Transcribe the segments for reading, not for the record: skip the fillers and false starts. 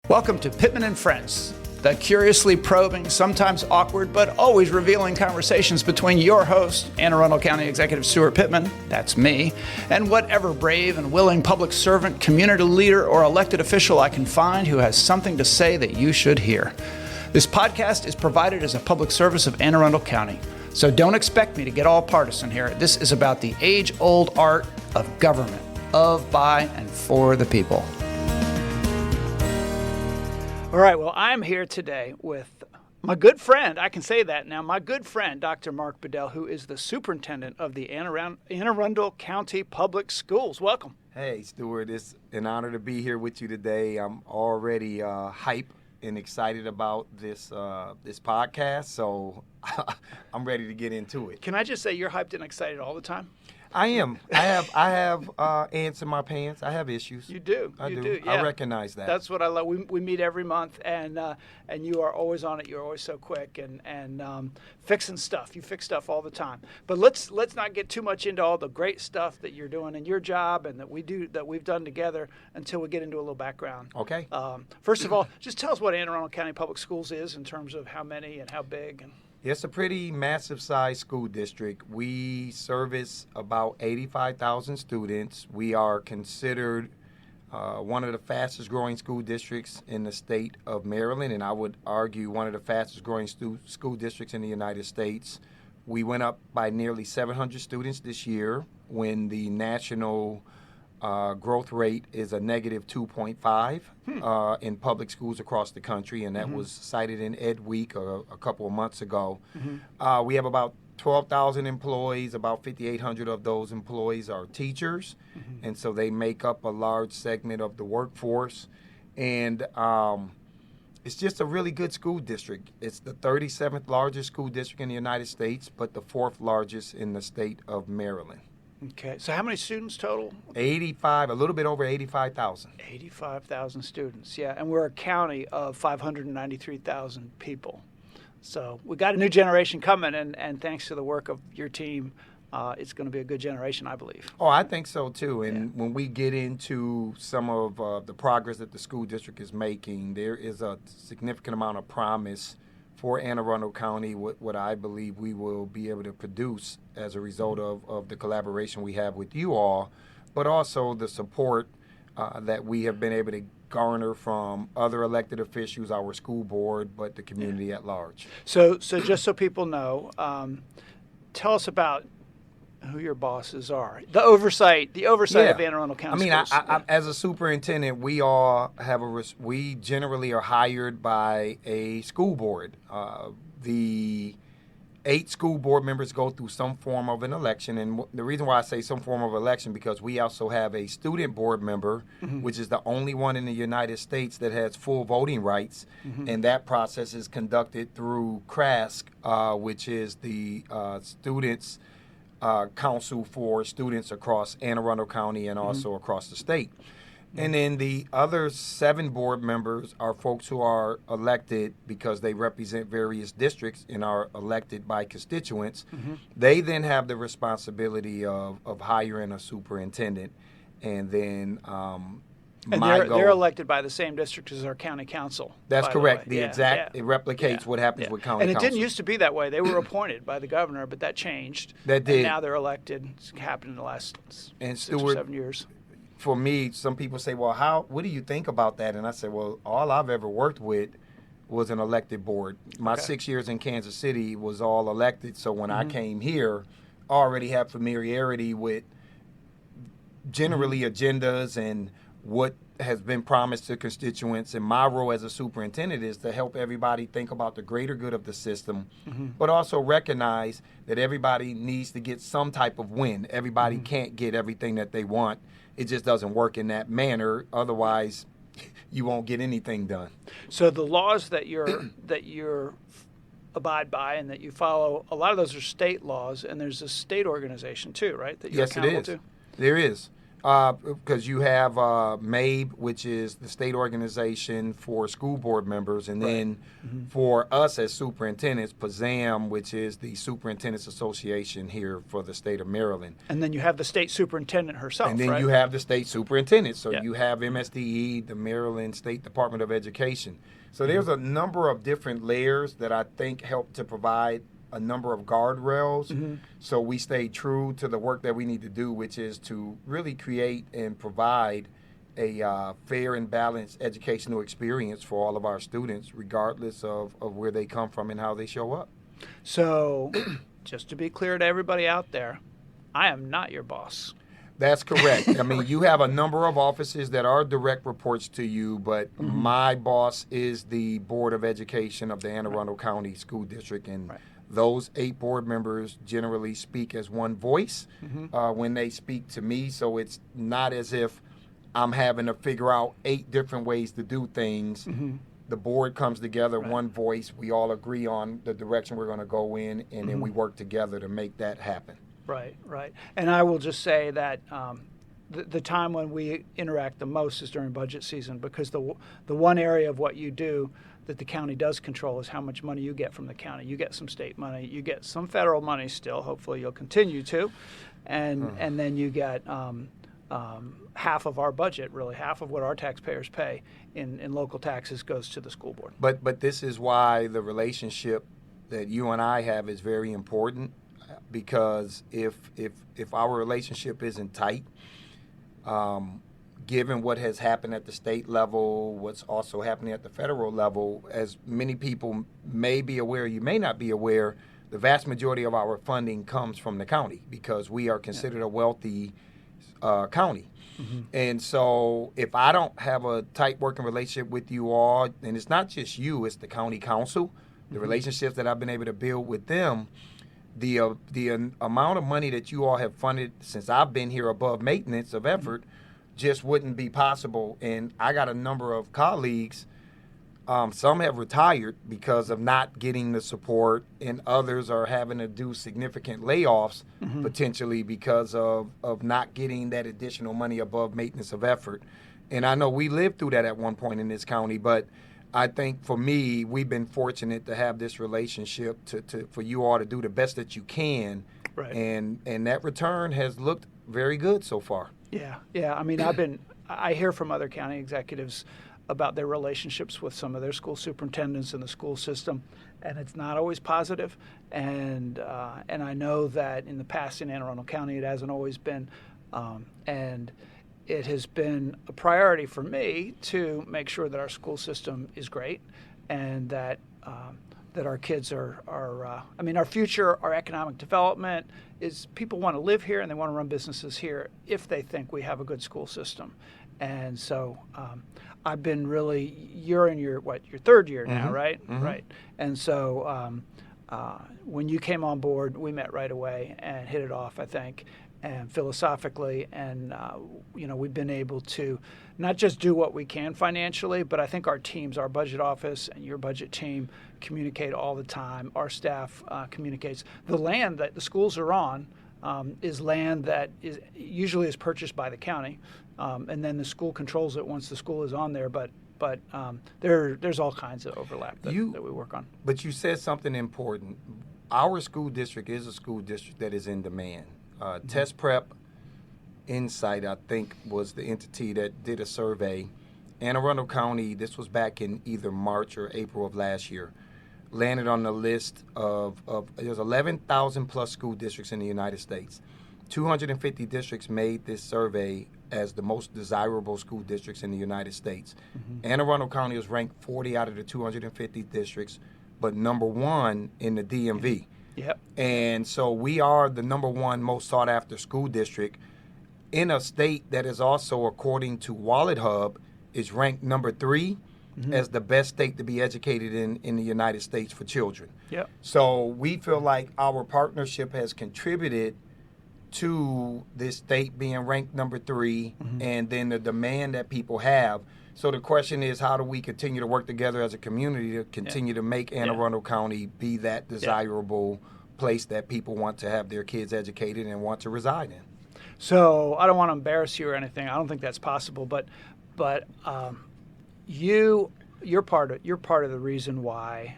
Welcome to Pittman and Friends, the curiously probing, sometimes awkward, but always revealing conversations between your host, Anne Arundel County Executive Steuart Pittman, that's me, and whatever brave and willing public servant, community leader, or elected official I can find who has something to say that you should hear. This podcast is provided as a public service of Anne Arundel County, so don't expect me to get all partisan here. This is about the age-old art of government, of, by, and for the people. All right, well, I'm here today with my good friend, I can say that now, my good friend, Dr. Mark Bedell, who is the superintendent of the Anne Arundel County Public Schools. Welcome. Hey, Steuart, it's an honor to be here with you today. I'm already hype and excited about this podcast, so I'm ready to get into it. Can I just say you're hyped and excited all the time? I am. I have ants in my pants. I have issues. You do. I do. Yeah. I recognize that. That's what I love. We meet every month, and you are always on it. You're always so quick and fixing stuff. You fix stuff all the time. But let's not get too much into all the great stuff that you're doing in your job and that we've done together until we get into a little background. Okay. First of all, just tell us what Anne Arundel County Public Schools is in terms of how many and how big. It's a pretty massive-sized school district. We service about 85,000 students. We are considered one of the fastest-growing school districts in the state of Maryland, and I would argue one of the fastest-growing school districts in the United States. We went up by nearly 700 students this year when the national growth rate is a negative 2.5 in public schools across the country, and that was cited in Ed Week a couple of months ago. We have about 12,000 employees. About 5,800 of those employees are teachers, and so they make up a large segment of the workforce. And it's just a really good school district. It's the 37th largest school district in the United States, but the 4th largest in the state of Maryland. Okay, so how many students total? 85, a little bit over 85,000. 85,000 students, yeah. And we're a county of 593,000 people. So we got a new generation coming, and thanks to the work of your team, it's going to be a good generation, I believe. Oh, I think so, too. And when we get into some of the progress that the school district is making, there is a significant amount of promise for Anne Arundel County, what I believe we will be able to produce as a result of the collaboration we have with you all, but also the support that we have been able to garner from other elected officials, our school board, but the community at large. So just so people know, tell us about who your bosses are. The oversight of Anne Arundel County Schools. I as a superintendent, we all have we generally are hired by a school board. The 8 school board members go through some form of an election, and the reason why I say some form of election because we also have a student board member, which is the only one in the United States that has full voting rights, and that process is conducted through CRASC, which is the Students' Council for students across Anne Arundel County and also across the state. And then the other 7 board members are folks who are elected because they represent various districts and are elected by constituents. They then have the responsibility of hiring a superintendent, and then they're elected by the same district as our county council. That's correct. It replicates what happens with county council. And it didn't used to be that way. They were appointed by the governor, but that changed. That did. And now they're elected. It's happened in the last 6 or 7 years. For me, some people say, well, what do you think about that? And I say, well, all I've ever worked with was an elected board. My 6 years in Kansas City was all elected. So when I came here, I already had familiarity with generally agendas and what has been promised to constituents. And my role as a superintendent is to help everybody think about the greater good of the system, but also recognize that everybody needs to get some type of win. Everybody can't get everything that they want. It just doesn't work in that manner. Otherwise, you won't get anything done. So the laws that you're abide by and that you follow, a lot of those are state laws, and there's a state organization too, right? That you're accountable to? There is. Because you have MABE, which is the state organization for school board members, and then for us as superintendents, PAZAM, which is the Superintendents Association here for the state of Maryland. And then you have the state superintendent herself, And then right? you have the state superintendent. So Yeah. you have MSDE, the Maryland State Department of Education. So there's a number of different layers that I think help to provide a number of guardrails, so we stay true to the work that we need to do, which is to really create and provide a fair and balanced educational experience for all of our students, regardless of where they come from and how they show up. So, just to be clear to everybody out there, I am not your boss. That's correct. I mean, you have a number of offices that are direct reports to you, but my boss is the Board of Education of the Anne Arundel County School District, and those 8 board members generally speak as one voice when they speak to me, so it's not as if I'm having to figure out 8 different ways to do things. The board comes together, one voice, we all agree on the direction we're going to go in, and then we work together to make that happen. Right. And I will just say that the time when we interact the most is during budget season, because the one area of what you do that the county does control is how much money you get from the county. You get some state money, you get some federal money still, hopefully you'll continue to, and then you get half of our budget, really half of what our taxpayers pay in local taxes goes to the school board. But this is why the relationship that you and I have is very important, because if our relationship isn't tight, given what has happened at the state level, what's also happening at the federal level, as many people may be aware, you may not be aware, the vast majority of our funding comes from the county, because we are considered a wealthy county. And so if I don't have a tight working relationship with you all, and it's not just you, it's the county council, the relationships that I've been able to build with them, the amount of money that you all have funded since I've been here above maintenance of effort just wouldn't be possible. And I got a number of colleagues, some have retired because of not getting the support, and others are having to do significant layoffs potentially because of not getting that additional money above maintenance of effort. And I know we lived through that at one point in this county, but I think for me, we've been fortunate to have this relationship for you all to do the best that you can. Right. And that return has looked very good so far. Yeah. I mean, I hear from other county executives about their relationships with some of their school superintendents in the school system, and it's not always positive. And I know that in the past in Anne Arundel County, it hasn't always been. And it has been a priority for me to make sure that our school system is great, and that our kids are I mean, our future, our economic development is people want to live here and they want to run businesses here if they think we have a good school system. And so I've been really, you're in your 3rd year now, right? Right. And so when you came on board, we met right away and hit it off, I think, and philosophically, and we've been able to not just do what we can financially, but I think our teams, our budget office and your budget team, communicate all the time. Our staff communicates. The land that the schools are on is land that usually is purchased by the county, and then the school controls it once the school is on there. But there's all kinds of overlap that we work on. But you said something important. Our school district is a school district that is in demand. Test Prep Insight, I think, was the entity that did a survey. Anne Arundel County, this was back in either March or April of last year, landed on the list of there's 11,000 plus school districts in the United States. 250 districts made this survey as the most desirable school districts in the United States. Anne Arundel County was ranked 40 out of the 250 districts, but number 1 in the DMV. Yep. And so we are the number 1 most sought after school district in a state that is also, according to Wallet Hub, is ranked number 3 as the best state to be educated in the United States for children. Yep. So we feel like our partnership has contributed to this state being ranked number 3, and then the demand that people have. So the question is, how do we continue to work together as a community to continue to make Anne Arundel County be that desirable place that people want to have their kids educated and want to reside in? So I don't want to embarrass you or anything. I don't think that's possible. But you're part of the reason why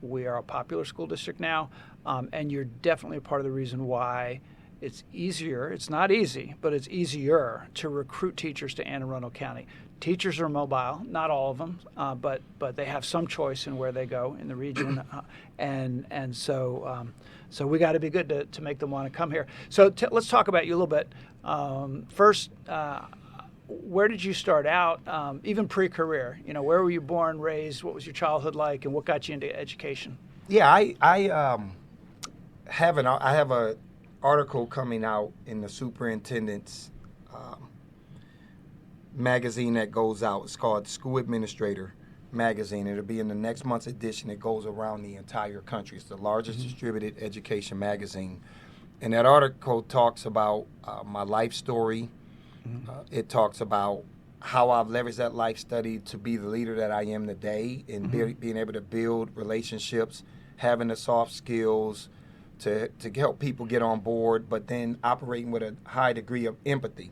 we are a popular school district now, and you're definitely a part of the reason why it's easier. It's not easy, but it's easier to recruit teachers to Anne Arundel County. Teachers are mobile, not all of them, but they have some choice in where they go in the region, and so we got to be good to make them want to come here. So let's talk about you a little bit. First, where did you start out, even pre-career? Where were you born, raised? What was your childhood like, and what got you into education? Yeah, I have a article coming out in the Superintendent's magazine that goes out. It's called School Administrator Magazine. It'll be in the next month's edition. It goes around the entire country. It's the largest distributed education magazine. And that article talks about my life story. It talks about how I've leveraged that life study to be the leader that I am today, and being able to build relationships, having the soft skills to help people get on board, but then operating with a high degree of empathy.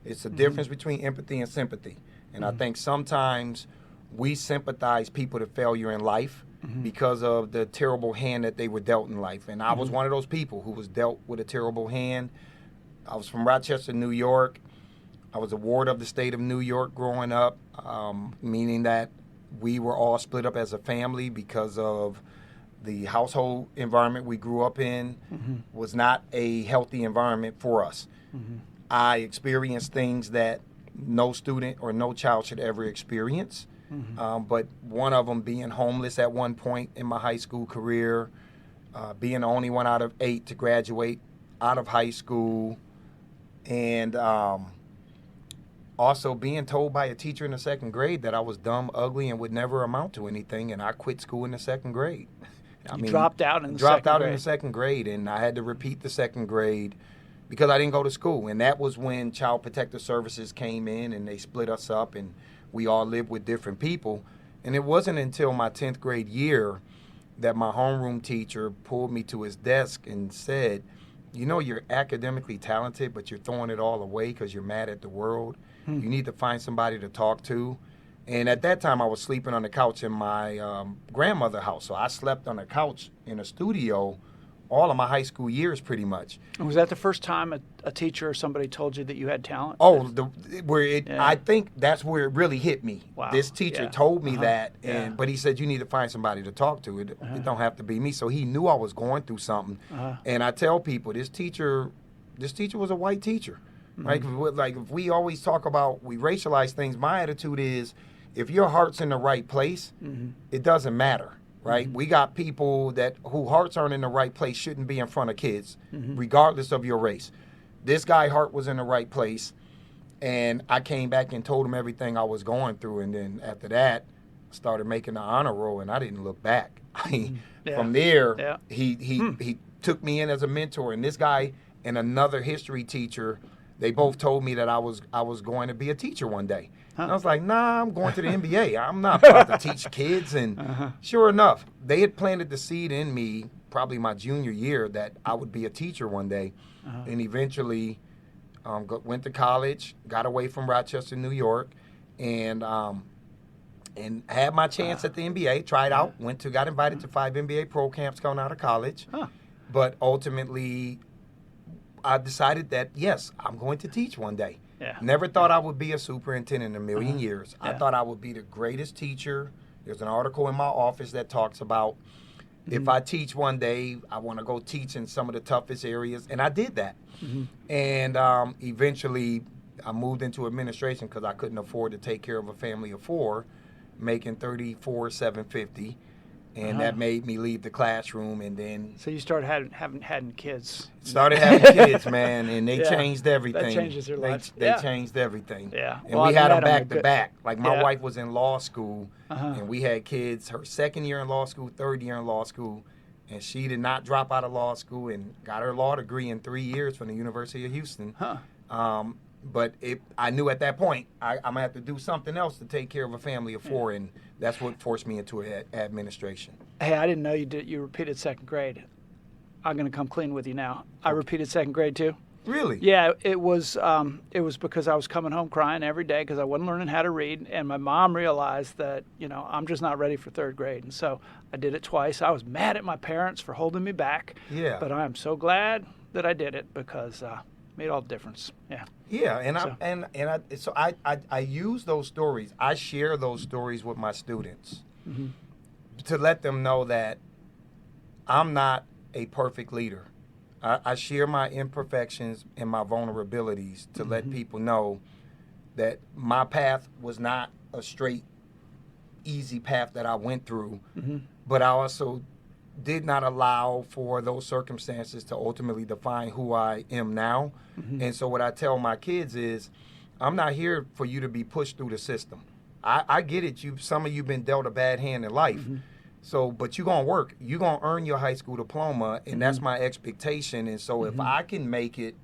It's the difference between empathy and sympathy. And I think sometimes we sympathize people to failure in life because of the terrible hand that they were dealt in life. And I was one of those people who was dealt with a terrible hand. I was from Rochester, New York. I was a ward of the state of New York growing up, meaning that we were all split up as a family because of the household environment we grew up in was not a healthy environment for us. I experienced things that no student or no child should ever experience, but one of them being homeless at one point in my high school career, being the only one out of 8 to graduate out of high school, and also being told by a teacher in the second grade that I was dumb, ugly, and would never amount to anything, and I quit school in the second grade. Dropped out in the second grade, and I had to repeat the second grade because I didn't go to school. And that was when Child Protective Services came in and they split us up, and we all lived with different people. And it wasn't until my 10th grade year that my homeroom teacher pulled me to his desk and said, you're academically talented, but you're throwing it all away because you're mad at the world. You need to find somebody to talk to. And at that time, I was sleeping on the couch in my grandmother's house. So I slept on the couch in a studio all of my high school years, pretty much. And was that the first time a teacher or somebody told you that you had talent? I think that's where it really hit me. Wow. This teacher told me that, but he said, you need to find somebody to talk to. It don't have to be me. So he knew I was going through something. And I tell people, this teacher was a white teacher. Right? Like, if we always talk about, we racialize things, my attitude is, if your heart's in the right place, it doesn't matter, right? We got people whose hearts aren't in the right place shouldn't be in front of kids, regardless of your race. This guy's heart was in the right place, and I came back and told him everything I was going through, and then after that, I started making the honor roll, and I didn't look back. From there, he took me in as a mentor, and this guy and another history teacher, they both told me that I was going to be a teacher one day. And I was like, nah, I'm going to the NBA. I'm not about to teach kids. And sure enough, they had planted the seed in me probably my junior year that I would be a teacher one day. And eventually went to college, got away from Rochester, New York, and had my chance at the NBA, tried out, got invited to 5 NBA pro camps coming out of college. But ultimately, I decided that, yes, I'm going to teach one day. Never thought I would be a superintendent in a million years. I thought I would be the greatest teacher. There's an article in my office that talks about if I teach one day, I want to go teach in some of the toughest areas. And I did that. And eventually, I moved into administration because I couldn't afford to take care of a family of 4, making $34,750. And that made me leave the classroom, and then... So you started having kids. Started having kids, man, and they changed everything. That changes your life. They changed everything. Yeah. And we had them back to back. Like, my wife was in law school, and we had kids, her second year in law school, third year in law school, and she did not drop out of law school and got her law degree in 3 years from the University of Houston. But I knew at that point I'm going to have to do something else to take care of a family of 4, and that's what forced me into administration. Hey, I didn't know you repeated second grade. I'm going to come clean with you now. I repeated second grade too. Really? Yeah, it was because I was coming home crying every day because I wasn't learning how to read, and my mom realized that I'm just not ready for third grade, and so I did it twice. I was mad at my parents for holding me back. Yeah. But I am so glad that I did it because made all the difference. Yeah. Yeah, so I use those stories. I share those stories with my students to let them know that I'm not a perfect leader. I share my imperfections and my vulnerabilities to let people know that my path was not a straight, easy path that I went through, but I also did not allow for those circumstances to ultimately define who I am now. And so what I tell my kids is, I'm not here for you to be pushed through the system. I get it. Some of you been dealt a bad hand in life. So, but you're going to work. You're going to earn your high school diploma, and that's my expectation. And so if I can make it,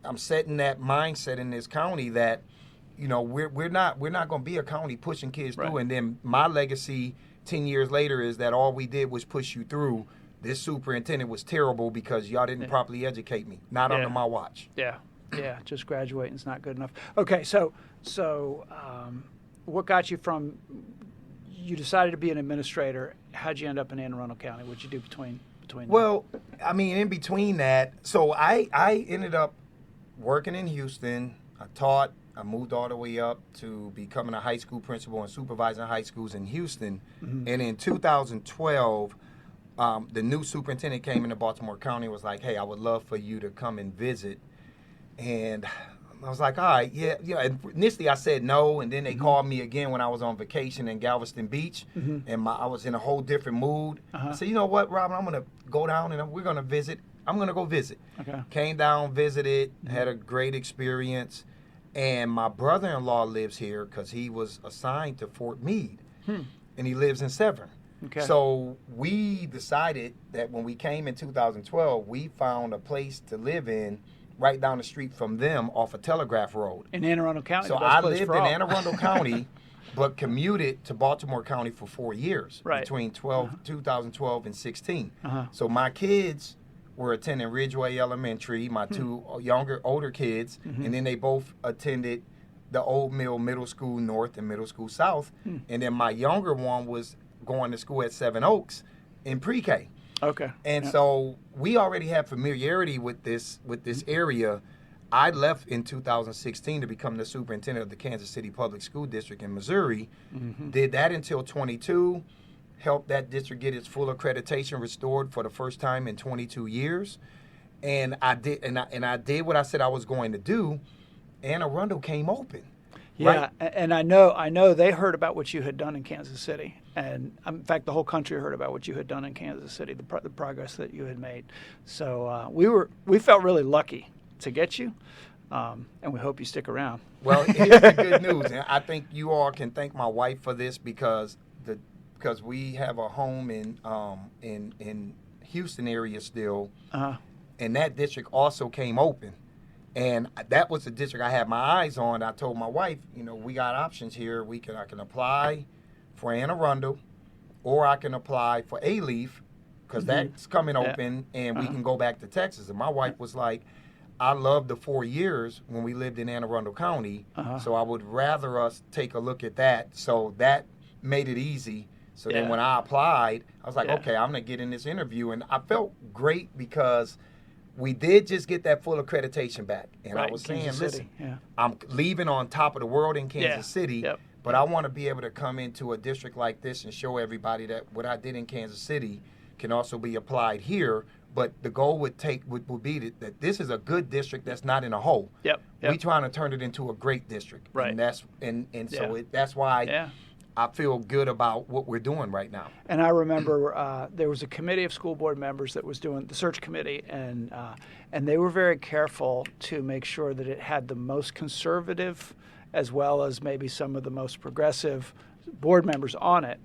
I'm setting that mindset in this county that, we're not going to be a county pushing kids through. And then my legacy 10 years later is that all we did was push you through. This superintendent was terrible because y'all didn't properly educate me. Not under my watch. Yeah, just graduating's not good enough. Okay, so what got you from, you decided to be an administrator. How'd you end up in Anne Arundel County? What'd you do between Well, I mean, in between that, so I ended up working in Houston. I taught. I moved all the way up to becoming a high school principal and supervising high schools in Houston. And in 2012, the new superintendent came into Baltimore County and was like, hey, I would love for you to come and visit. And I was like, all right, yeah. And initially I said no, and then they called me again when I was on vacation in Galveston Beach, and I was in a whole different mood. I said, you know what, Robin, I'm going to go down and we're going to visit. I'm going to go visit. Okay. Came down, visited, had a great experience. And my brother-in-law lives here because he was assigned to Fort Meade, and he lives in Severn. Okay. So we decided that when we came in 2012, we found a place to live in right down the street from them off of Telegraph Road. In Anne Arundel County? So I lived in Anne Arundel County, but commuted to Baltimore County for 4 years, between 2012 and 16. So my kids were attending Ridgeway Elementary, my two older kids, and then they both attended the Old Mill Middle School North and Middle School South. And then my younger one was going to school at Seven Oaks in pre-K. Okay. And so we already had familiarity with this area. I left in 2016 to become the superintendent of the Kansas City Public School District in Missouri. Did that until 22. Helped that district get its full accreditation restored for the first time in 22 years. And I did what I said I was going to do. Anne Arundel came open. Yeah, right? And I know they heard about what you had done in Kansas City. And in fact, the whole country heard about what you had done in Kansas City, the progress that you had made. So we felt really lucky to get you, and we hope you stick around. Well, here's the good news. And I think you all can thank my wife for this because we have a home in Houston area still, and that district also came open, and that was the district I had my eyes on. I told my wife, we got options here. I can apply for Anne Arundel, or I can apply for A-Leaf because that's coming open, and we can go back to Texas. And my wife was like, I loved the 4 years when we lived in Anne Arundel County, so I would rather us take a look at that. So that made it easy. So then when I applied, I was like, okay, I'm going to get in this interview. And I felt great because we did just get that full accreditation back. And I was saying, listen, I'm leaving on top of the world in Kansas City, but I want to be able to come into a district like this and show everybody that what I did in Kansas City can also be applied here. But the goal would be that this is a good district that's not in a hole. We trying to turn it into a great district. And that's that's why I feel good about what we're doing right now. And I remember there was a committee of school board members that was doing the search committee, and they were very careful to make sure that it had the most conservative as well as maybe some of the most progressive board members on it.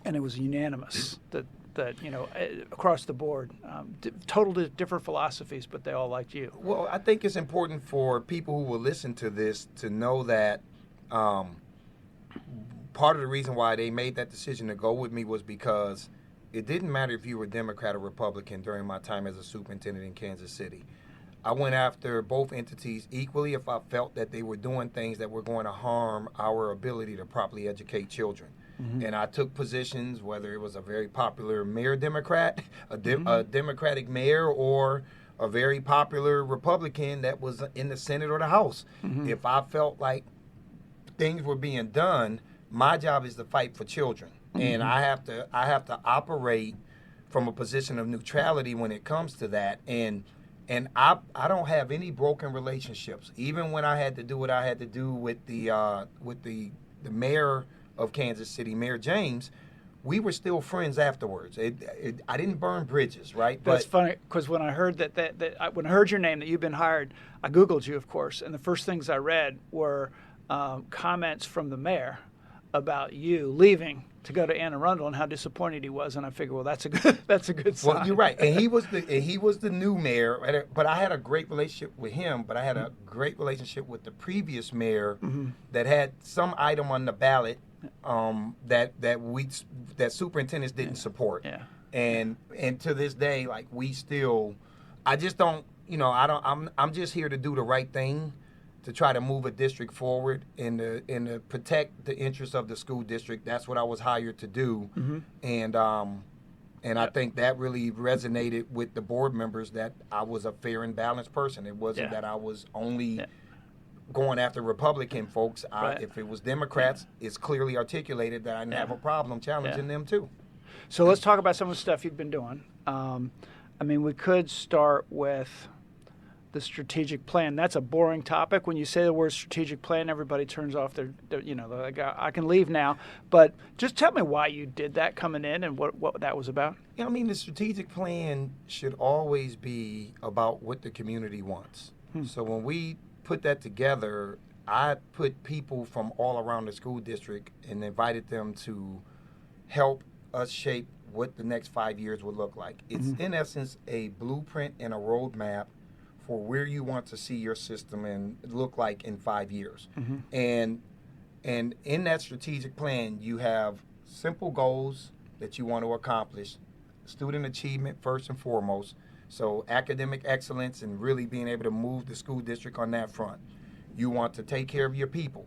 And it was unanimous that across the board, totally different philosophies, but they all liked you. Well, I think it's important for people who will listen to this to know that part of the reason why they made that decision to go with me was because it didn't matter if you were Democrat or Republican during my time as a superintendent in Kansas City. I went after both entities equally if I felt that they were doing things that were going to harm our ability to properly educate children. And I took positions, whether it was a very popular mayor Democrat, a Democratic mayor, or a very popular Republican that was in the Senate or the House. If I felt like things were being done, my job is to fight for children. And I have to operate from a position of neutrality when it comes to that. And I don't have any broken relationships. Even when I had to do what I had to do with the mayor of Kansas City, Mayor James, we were still friends afterwards. I didn't burn bridges, right? But it's funny because when I heard when I heard your name that you've been hired, I Googled you, of course, and the first things I read were comments from the mayor about you leaving to go to Anne Arundel and how disappointed he was, and I figured, well, that's a good sign. Well, you're right, and he was the new mayor, but I had a great relationship with him. But I had a great relationship with the previous mayor that had some item on the ballot that superintendents didn't support. Yeah. And to this day, like we still, I just don't, I'm just here to do the right thing, to try to move a district forward and to protect the interests of the school district. That's what I was hired to do. And I think that really resonated with the board members, that I was a fair and balanced person. It wasn't that I was only going after Republican folks. If it was Democrats, it's clearly articulated that I didn't have a problem challenging them too. So let's talk about some of the stuff you've been doing. We could start with the strategic plan. That's a boring topic. When you say the word strategic plan, everybody turns off their they're like, I can leave now. But just tell me why you did that coming in and what that was about. The strategic plan should always be about what the community wants. So when we put that together, I put people from all around the school district and invited them to help us shape what the next 5 years would look like. It's in essence a blueprint and a roadmap for where you want to see your system and look like in 5 years. And in that strategic plan, you have simple goals that you want to accomplish. Student achievement first and foremost. So academic excellence and really being able to move the school district on that front. You want to take care of your people.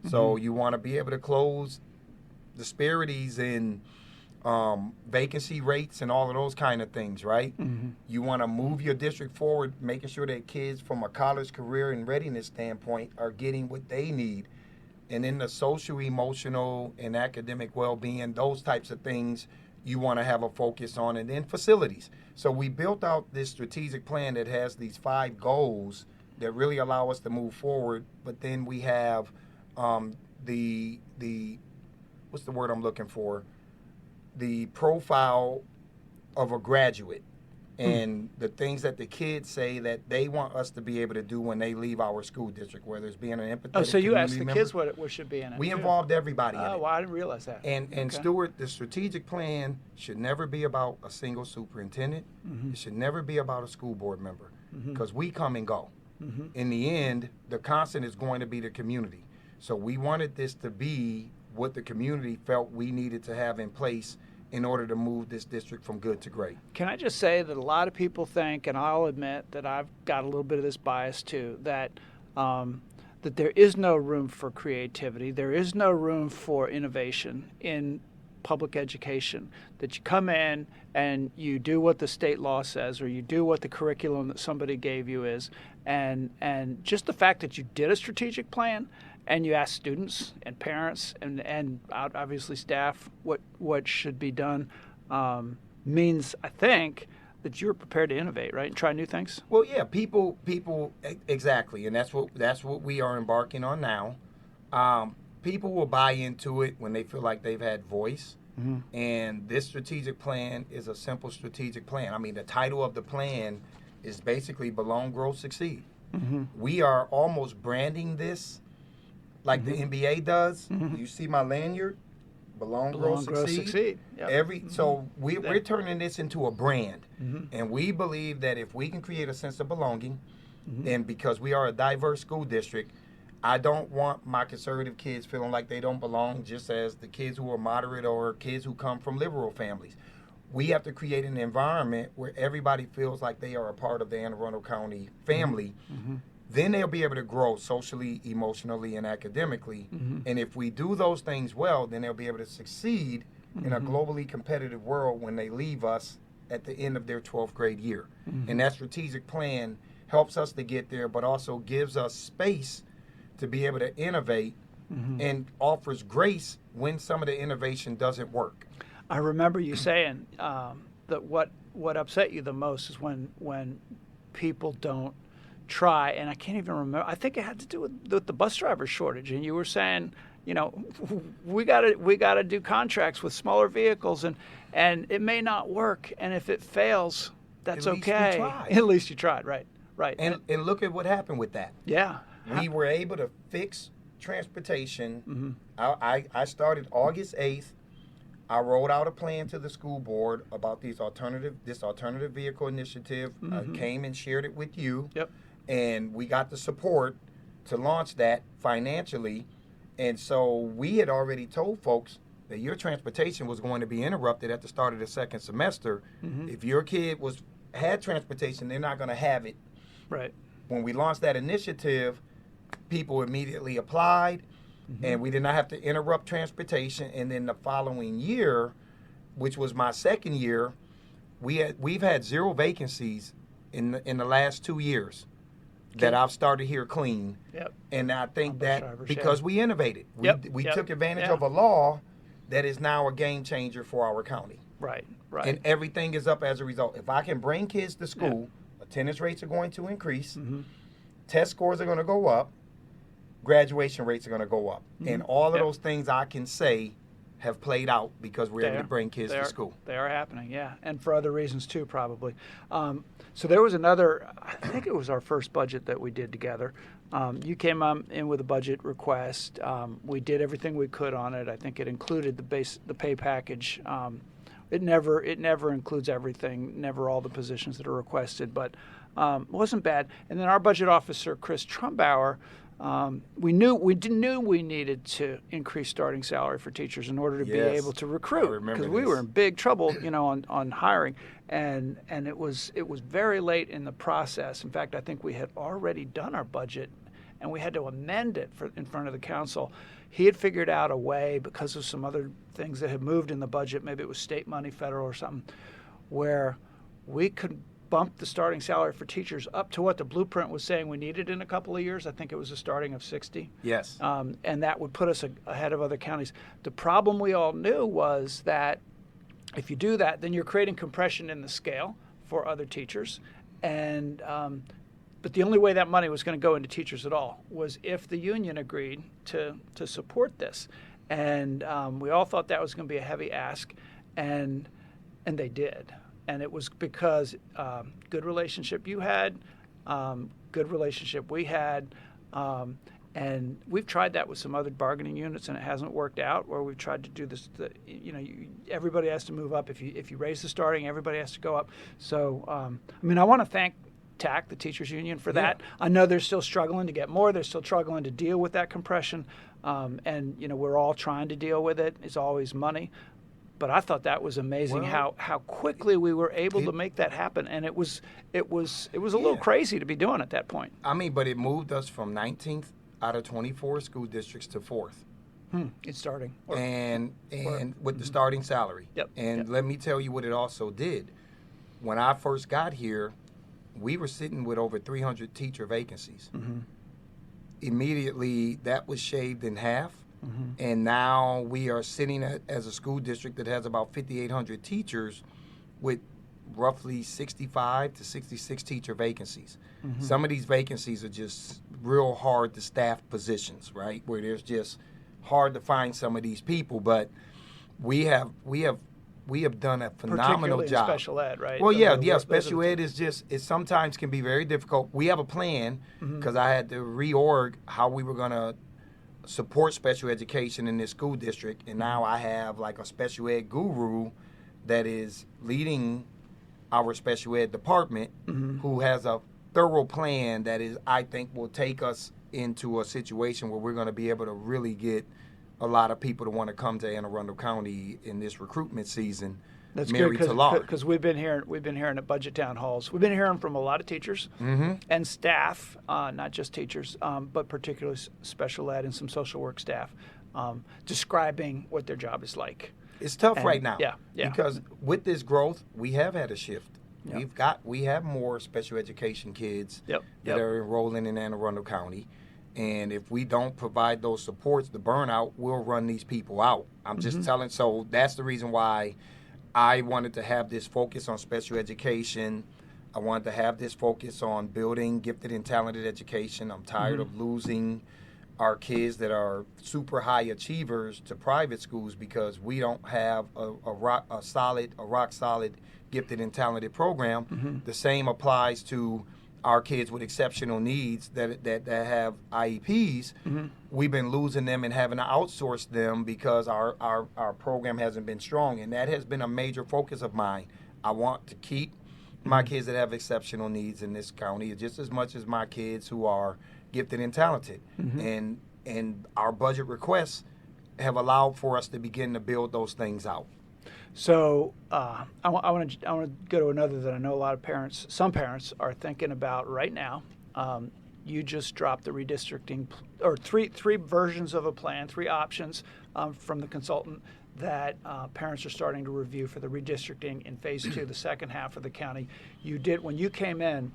So you want to be able to close disparities in vacancy rates and all of those kind of things, right? You want to move your district forward, making sure that kids from a college career and readiness standpoint are getting what they need. And in the social, emotional, and academic well-being, those types of things you want to have a focus on. And then facilities. So we built out this strategic plan that has these 5 goals that really allow us to move forward. But then we have the what's the word I'm looking for? The profile of a graduate and the things that the kids say that they want us to be able to do when they leave our school district, whether it's being an empathetic so you asked the member. kids what should be in it. We involved everybody in it. Oh, well, I didn't realize that. And Steuart, the strategic plan should never be about a single superintendent. It should never be about a school board member, because we come and go. In the end, the constant is going to be the community. So we wanted this to be what the community felt we needed to have in place in order to move this district from good to great. Can I just say that a lot of people think, and I'll admit that I've got a little bit of this bias too, that that there is no room for creativity, there is no room for innovation in public education, that you come in and you do what the state law says, or you do what the curriculum that somebody gave you is, and just the fact that you did a strategic plan and you ask students and parents and obviously staff what should be done means, I think, that you're prepared to innovate, right, and try new things. Well, yeah, people exactly, and that's what we are embarking on now. People will buy into it when they feel like they've had voice. And this strategic plan is a simple strategic plan. The title of the plan is basically Belong, Grow, Succeed. We are almost branding this like the NBA does. You see my lanyard? Belong, Grow, Succeed. Yep. So we're turning this into a brand. And we believe that if we can create a sense of belonging, and because we are a diverse school district, I don't want my conservative kids feeling like they don't belong, just as the kids who are moderate or kids who come from liberal families. we have to create an environment where everybody feels like they are a part of the Anne Arundel County family. Mm-hmm. Then they'll be able to grow socially, emotionally, and academically. And if we do those things well, then they'll be able to succeed in a globally competitive world when they leave us at the end of their 12th grade year. And that strategic plan helps us to get there, but also gives us space to be able to innovate and offers grace when some of the innovation doesn't work. I remember you saying that what upset you the most is when people don't try, and I can't even remember. I think it had to do with the bus driver shortage, and you were saying, you know, we gotta do contracts with smaller vehicles, and it may not work, and if it fails, that's okay. At least you tried, right? And look at what happened with that. Yeah, we were able to fix transportation. I started August 8th. I rolled out a plan to the school board about this alternative vehicle initiative. I came and shared it with you. Yep. And we got the support to launch that financially. And so we had already told folks that your transportation was going to be interrupted at the start of the second semester. If your kid had transportation, they're not going to have it. Right. When we launched that initiative, people immediately applied, and we did not have to interrupt transportation. And then the following year, which was my second year, we've had 0 vacancies in the last 2 years. That I've started here clean. Yep. And I think that because we innovated. We took advantage of a law that is now a game changer for our county. Right. And everything is up as a result. If I can bring kids to school, attendance rates are going to increase, test scores are going to go up, graduation rates are going to go up. And all of those things I can say have played out because we're able to bring kids to school. They are happening, yeah, and for other reasons too, probably. So there was another, I think it was our first budget that we did together. You came in with a budget request. We did everything we could on it. I think it included the pay package. It never includes everything, never all the positions that are requested, but it wasn't bad. And then our budget officer, Chris Trumbauer, we knew we needed to increase starting salary for teachers in order to be able to recruit, because we were in big trouble, on hiring, and it was very late in the process. In fact, I think we had already done our budget, and we had to amend it in front of the council. He had figured out a way, because of some other things that had moved in the budget, maybe it was state money, federal or something, where we could bump the starting salary for teachers up to what the blueprint was saying we needed in a couple of years. I think it was a starting of 60. Yes. And that would put us ahead of other counties. The problem we all knew was that if you do that, then you're creating compression in the scale for other teachers. And but the only way that money was going to go into teachers at all was if the union agreed to support this. And we all thought that was going to be a heavy ask, and they did. And it was because good relationship you had, good relationship we had, and we've tried that with some other bargaining units, and it hasn't worked out. Where we've tried to do this, everybody has to move up. If you raise the starting, everybody has to go up. So I want to thank TAC, the teachers union, for that. I know they're still struggling to get more. They're still struggling to deal with that compression, and we're all trying to deal with it. It's always money. But I thought that was amazing how quickly we were able to make that happen, and it was a little crazy to be doing at that point. But it moved us from 19th out of 24 school districts to 4th. It's starting, and with the starting salary. Let me tell you what it also did. When I first got here, we were sitting with over 300 teacher vacancies. Immediately, that was shaved in half. And now we are sitting as a school district that has about 5,800 teachers with roughly 65 to 66 teacher vacancies. Some of these vacancies are just real hard to staff positions, right? Where there's just hard to find some of these people, but we have done a phenomenal job. In special ed, right? Well, special ed it sometimes can be very difficult. We have a plan because I had to reorg how we were going to support special education in this school district, and now I have like a special ed guru that is leading our special ed department, who has a thorough plan that I think will take us into a situation where we're going to be able to really get a lot of people to want to come to Anne Arundel County in this recruitment season. That's married good to law. because we've been hearing at budget town halls. We've been hearing from a lot of teachers and staff, not just teachers, but particularly special ed and some social work staff, describing what their job is like. It's tough right now. Yeah. Because with this growth, we have had a shift. Yep. We have more special education kids Yep. that are enrolling in Anne Arundel County. And if we don't provide those supports, the burnout will run these people out. I'm just telling. So that's the reason why I wanted to have this focus on special education. I wanted to have this focus on building gifted and talented education. I'm tired of losing our kids that are super high achievers to private schools because we don't have a rock solid gifted and talented program. The same applies to our kids with exceptional needs that have IEPs. We've been losing them and having to outsource them because our program hasn't been strong, and that has been a major focus of mine. I want to keep my kids that have exceptional needs in this county just as much as my kids who are gifted and talented. And our budget requests have allowed for us to begin to build those things out. So I want to go to another that I know a lot of parents, some parents are thinking about right now. You just dropped the redistricting, or three versions of a plan, three options from the consultant that parents are starting to review for the redistricting in phase 2, the second half of the county. You did, when you came in,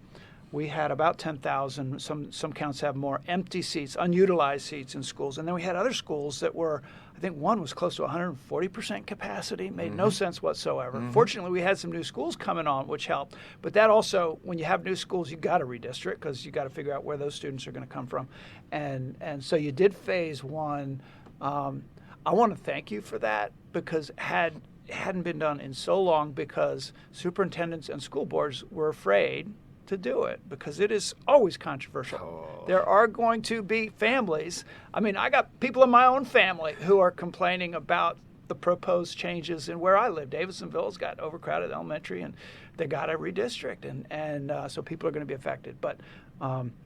we had about 10,000, some counts have more, empty seats, unutilized seats in schools. And then we had other schools that were, I think one was close to 140% capacity, made no sense whatsoever. Fortunately, we had some new schools coming on, which helped. But that also, when you have new schools, you got to redistrict because you got to figure out where those students are going to come from. And so you did phase 1. I want to thank you for that because it hadn't been done in so long because superintendents and school boards were afraid to do it because it is always controversial. There are going to be families. I mean, I got people in my own family who are complaining about the proposed changes in where I live. Davidsonville's got overcrowded elementary, and they got to redistrict, and so people are going to be affected. But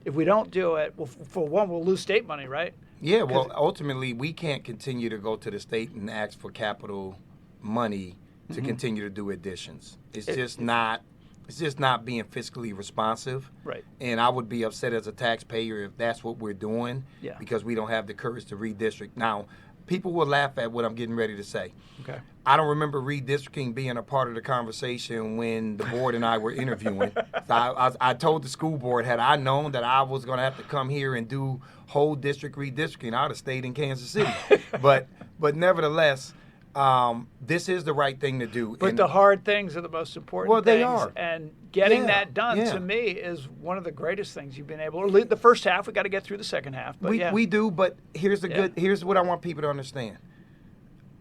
if we don't do it, well, for one, we'll lose state money, right? Yeah, well, ultimately, we can't continue to go to the state and ask for capital money to continue to do additions. It's just not being fiscally responsive. Right. And I would be upset as a taxpayer if that's what we're doing because we don't have the courage to redistrict. Now, people will laugh at what I'm getting ready to say. Okay. I don't remember redistricting being a part of the conversation when the board and I were interviewing. I told the school board, had I known that I was going to have to come here and do whole district redistricting, I would have stayed in Kansas City. But nevertheless, this is the right thing to do. But the hard things are the most important things. Well, they are. And getting that done, to me, is one of the greatest things you've been able to. The first half, we got to get through the second half. But we do, but here's here's what I want people to understand.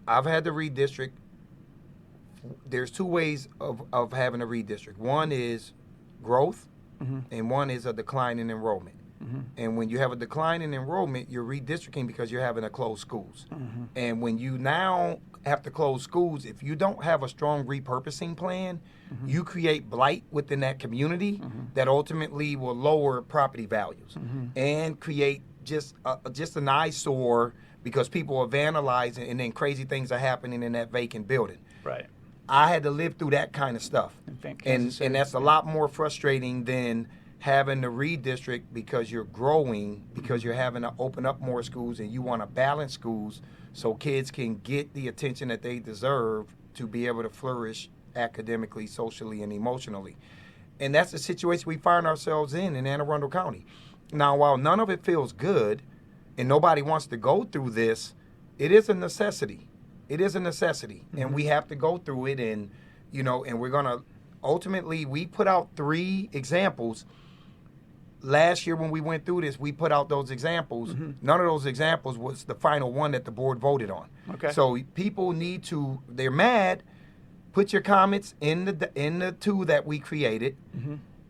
I've had to redistrict. There's two ways of having a redistrict. One is growth, and one is a decline in enrollment. And when you have a decline in enrollment, you're redistricting because you're having to close schools. And when you now have to close schools, if you don't have a strong repurposing plan, you create blight within that community that ultimately will lower property values and create just an eyesore because people are vandalizing and then crazy things are happening in that vacant building. Right. I had to live through that kind of stuff. And that's a lot more frustrating than having to redistrict because you're growing, because you're having to open up more schools and you want to balance schools so kids can get the attention that they deserve to be able to flourish academically, socially, and emotionally. And that's the situation we find ourselves in Anne Arundel County. Now, while none of it feels good and nobody wants to go through this, it is a necessity. It is a necessity. And we have to go through it and we're going to ultimately, we put out 3 examples. Last year when we went through this, we put out those examples. None of those examples was the final one that the board voted on. Okay. So people need to, they're mad, put your comments in the 2 that we created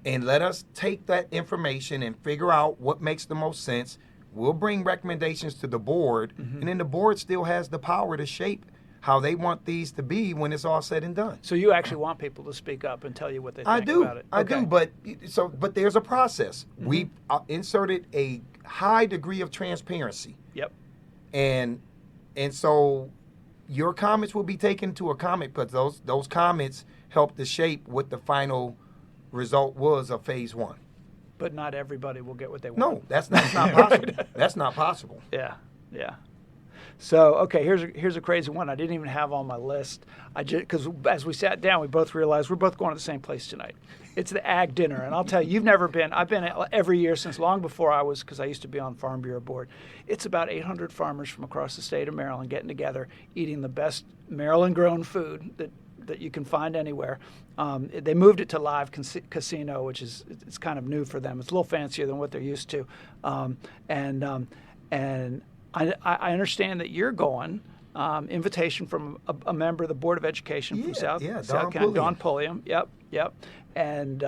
and let us take that information and figure out what makes the most sense. We'll bring recommendations to the board and then the board still has the power to shape how they want these to be when it's all said and done. So you actually want people to speak up and tell you what they think about it. I do, but there's a process. We inserted a high degree of transparency. Yep. And And so your comments will be taken into account because those comments help to shape what the final result was of phase one. But not everybody will get what they want. No, that's not possible. That's not possible. Yeah, yeah. So, okay, here's a crazy one I didn't even have on my list. Because as we sat down, we both realized we're both going to the same place tonight. It's the Ag Dinner, and I'll tell you, you've never been. I've been every year since long before I was, because I used to be on Farm Bureau board. It's about 800 farmers from across the state of Maryland getting together, eating the best Maryland-grown food that you can find anywhere. They moved it to live casino, which it's kind of new for them. It's a little fancier than what they're used to, and I understand that you're going. Invitation from a member of the Board of Education from South County, Dawn Pulliam. Yep. And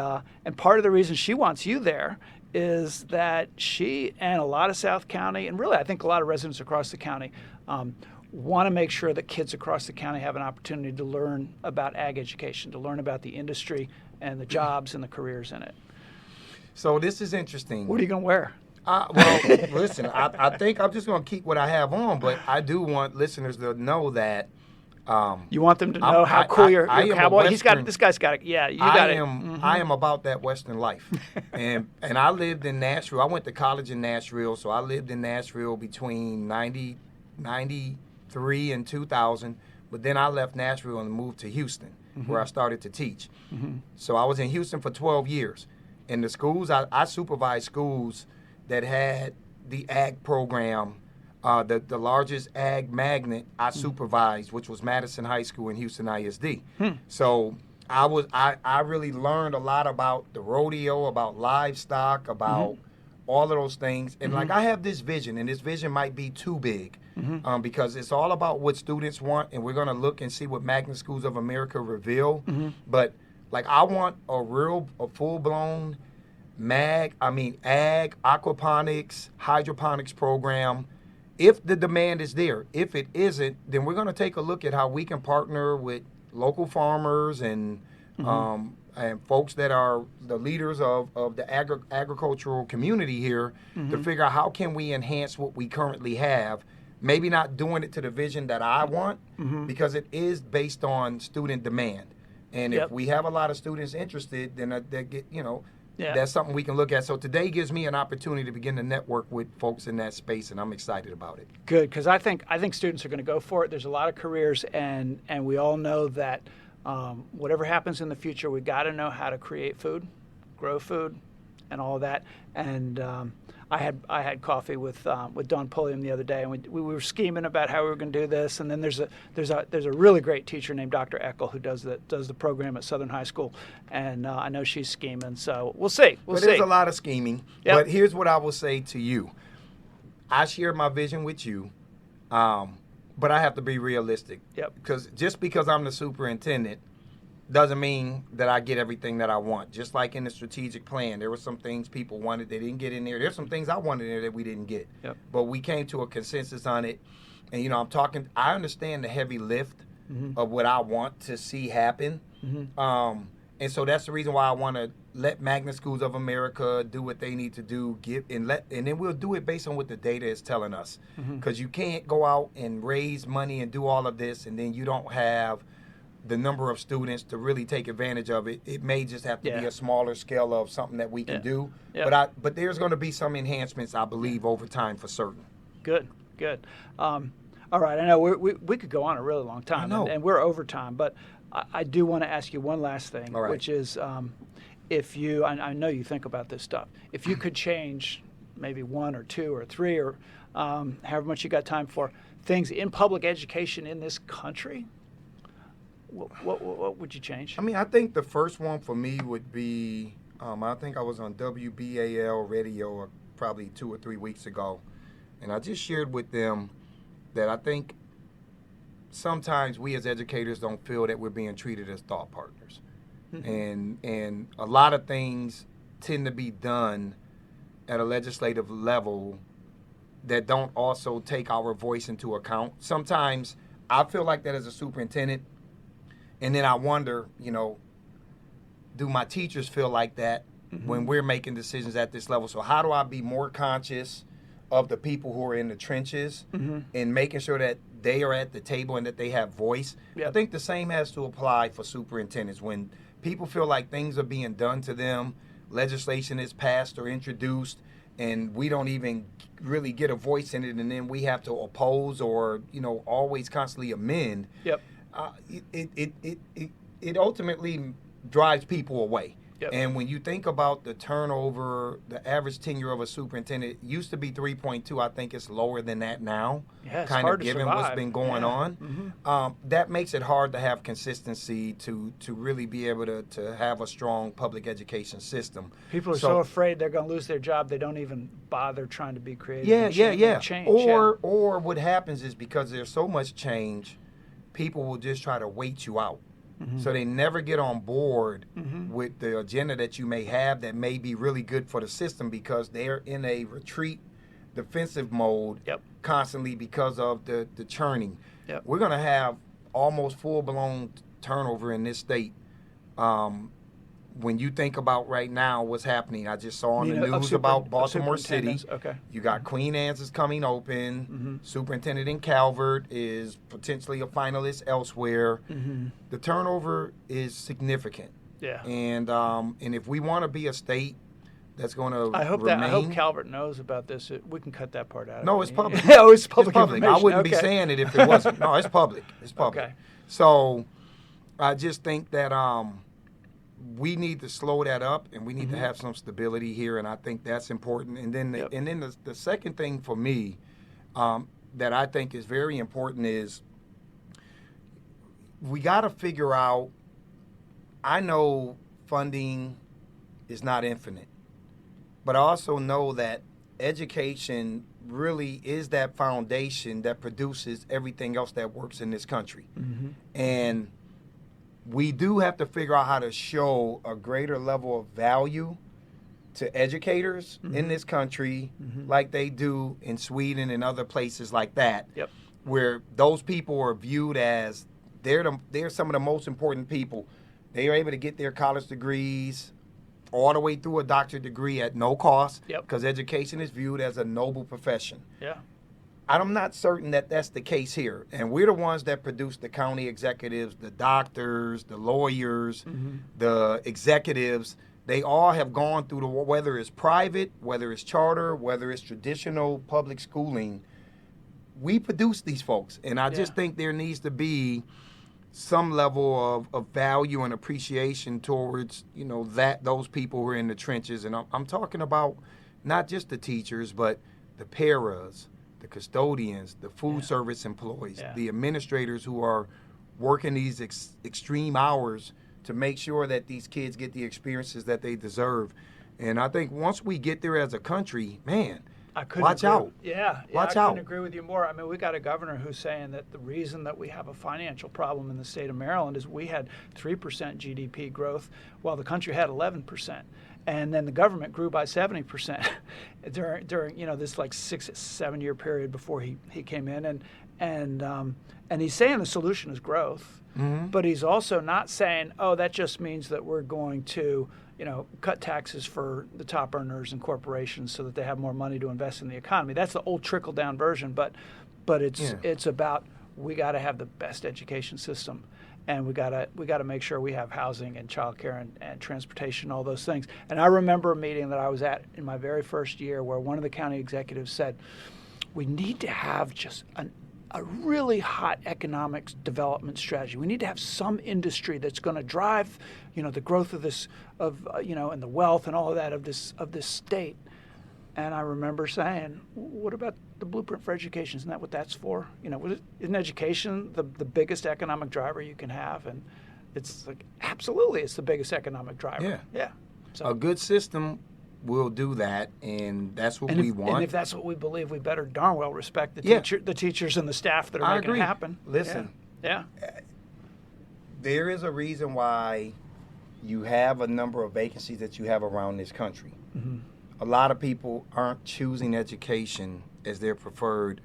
part of the reason she wants you there is that she and a lot of South County, and really I think a lot of residents across the county, want to make sure that kids across the county have an opportunity to learn about ag education, to learn about the industry and the jobs and the careers in it. So this is interesting. What are you going to wear? Well, listen, I think I'm just going to keep what I have on, but I do want listeners to know that. You want them to know how cool your cowboy. This guy's got it. Yeah, you got it. I am about that Western life, and I lived in Nashville. I went to college in Nashville, so I lived in Nashville between 93 and 2000. But then I left Nashville and moved to Houston, where I started to teach. So I was in Houston for 12 years. In the schools, I supervised schools that had the ag program. The largest ag magnet I supervised, which was Madison High School and Houston ISD. So I really learned a lot about the rodeo, about livestock, about all of those things. And like I have this vision, and this vision might be too big because it's all about what students want, and we're going to look and see what Magnet Schools of America reveal. But like I want a full-blown ag, aquaponics, hydroponics program. If the demand is there. If it isn't, then we're going to take a look at how we can partner with local farmers and folks that are the leaders of the agricultural community here to figure out how can we enhance what we currently have. Maybe not doing it to the vision that I want because it is based on student demand. And if we have a lot of students interested, then that's something we can look at. So today gives me an opportunity to begin to network with folks in that space, and I'm excited about it. Good, because I think students are going to go for it. There's a lot of careers, and we all know that whatever happens in the future, we got to know how to create food, grow food, and all of that. And I had coffee with Dawn Pulliam the other day, and we were scheming about how we were going to do this. And then there's a really great teacher named Dr. Eckel who does the program at Southern High School, and I know she's scheming. So we'll see. There's a lot of scheming. Yep. But here's what I will say to you: I share my vision with you, but I have to be realistic. Yep. Because just because I'm the superintendent doesn't mean that I get everything that I want. Just like in the strategic plan, there were some things people wanted they didn't get in there. There's some things I wanted in there that we didn't get. Yep. But we came to a consensus on it. And, I understand the heavy lift of what I want to see happen. And so that's the reason why I want to let Magnet Schools of America do what they need to do, and then we'll do it based on what the data is telling us. Because you can't go out and raise money and do all of this, and then you don't have the number of students to really take advantage of it. It may just have to be a smaller scale of something that we can do. Yep. But there's going to be some enhancements, I believe, over time for certain. Good. All right, I know we could go on a really long time, and we're over time, but I do want to ask you one last thing, which is if you, I know you think about this stuff, if you could change maybe one or two or three or however much you got time for, things in public education in this country, what would you change? I mean, I think the first one for me would be, I think I was on WBAL radio probably 2 or 3 weeks ago, and I just shared with them that I think sometimes we as educators don't feel that we're being treated as thought partners. And a lot of things tend to be done at a legislative level that don't also take our voice into account. Sometimes I feel like that as a superintendent, and then I wonder, do my teachers feel like that when we're making decisions at this level? So how do I be more conscious of the people who are in the trenches and making sure that they are at the table and that they have voice. Yep. I think the same has to apply for superintendents. When people feel like things are being done to them, legislation is passed or introduced, and we don't even really get a voice in it, and then we have to oppose or, always constantly amend. Yep. It ultimately drives people away. Yep. And when you think about the turnover, the average tenure of a superintendent used to be 3.2. I think it's lower than that now. Yeah, it's kind hard of to given survive. what's been going on. Mm-hmm. That makes it hard to have consistency to really be able to have a strong public education system. People are so afraid they're going to lose their job, they don't even bother trying to be creative. Yeah. Change. Or what happens is because there's so much change, people will just try to wait you out. Mm-hmm. So they never get on board with the agenda that you may have that may be really good for the system because they're in a retreat defensive mode constantly because of the churning. Yep. We're going to have almost full-blown turnover in this state. When you think about right now what's happening, I just saw on the news about Baltimore City. Okay. You got Queen Anne's is coming open. Superintendent in Calvert is potentially a finalist elsewhere. The turnover is significant. Yeah. And if we want to be a state that's going to I hope remain, Calvert knows about this. We can cut that part out. No, it's public. Oh, it's public. I wouldn't be saying it if it wasn't. No, it's public. It's public. Okay. So I just think that we need to slow that up, and we need to have some stability here, and I think that's important. And then, the second thing for me that I think is very important is we got to figure out. I know funding is not infinite, but I also know that education really is that foundation that produces everything else that works in this country, and we do have to figure out how to show a greater level of value to educators in this country like they do in Sweden and other places like that, where those people are viewed as they're some of the most important people. They are able to get their college degrees all the way through a doctorate degree at no cost because education is viewed as a noble profession. Yeah. I'm not certain that that's the case here. And we're the ones that produce the county executives, the doctors, the lawyers, the executives. They all have gone through whether it's private, whether it's charter, whether it's traditional public schooling. We produce these folks. And I just think there needs to be some level of value and appreciation towards, those people who are in the trenches. And I'm talking about not just the teachers, but the paras, the custodians, the food service employees, the administrators who are working these extreme hours to make sure that these kids get the experiences that they deserve. And I think once we get there as a country, man, watch out. I couldn't agree with you more. I mean, we got a governor who's saying that the reason that we have a financial problem in the state of Maryland is we had 3% GDP growth while the country had 11%. And then the government grew by 70% during this 6-7 year period before he came in, and he's saying the solution is growth, but he's also not saying, oh, that just means that we're going to cut taxes for the top earners and corporations so that they have more money to invest in the economy. That's the old trickle down version, but it's about we got to have the best education system. And we gotta make sure we have housing and childcare and transportation, all those things. And I remember a meeting that I was at in my very first year where one of the county executives said, we need to have just a really hot economic development strategy. We need to have some industry that's going to drive, the growth of this, and the wealth and all of that of this state. And I remember saying, what about the blueprint for education? Isn't that what that's for? Isn't education the biggest economic driver you can have? And it's absolutely, it's the biggest economic driver. Yeah. So a good system will do that, and that's what we want. And if that's what we believe, we better darn well respect the teachers and the staff that are making it happen. Listen. Yeah. There is a reason why you have a number of vacancies that you have around this country. A lot of people aren't choosing education as their preferred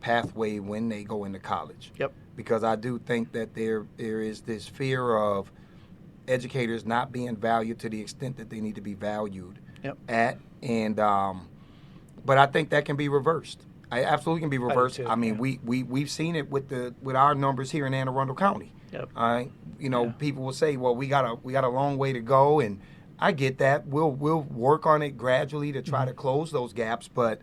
pathway when they go into college. Because I do think that there is this fear of educators not being valued to the extent that they need to be valued at. And but I think that can be reversed. I absolutely can be reversed. too, I mean, yeah. we've seen it with our numbers here in Anne Arundel County. Yep. People will say, well, we got a long way to go, and I get that. We'll work on it gradually to try to close those gaps. But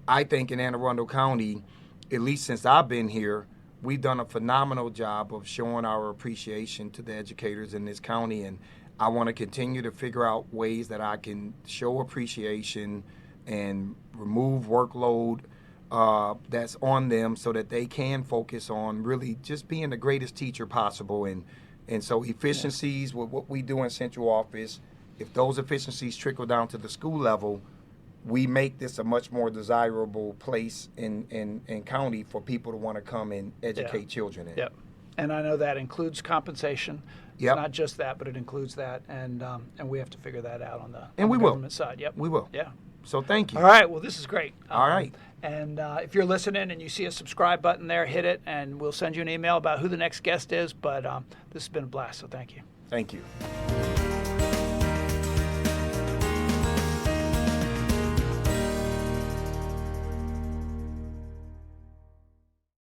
I think in Anne Arundel County, at least since I've been here, we've done a phenomenal job of showing our appreciation to the educators in this county, and I want to continue to figure out ways that I can show appreciation and remove workload that's on them so that they can focus on really just being the greatest teacher possible. And so efficiencies with what we do in central office, if those efficiencies trickle down to the school level, we make this a much more desirable place in county for people to want to come and educate children in. Yep. And I know that includes compensation. It's Yep. not just that, but it includes that, and we have to figure that out on the we will. government side. Yep. We will. Yeah. So thank you. All right. Well, this is great. All right. And if you're listening and you see a subscribe button there, hit it, and we'll send you an email about who the next guest is. But this has been a blast, so thank you. Thank you.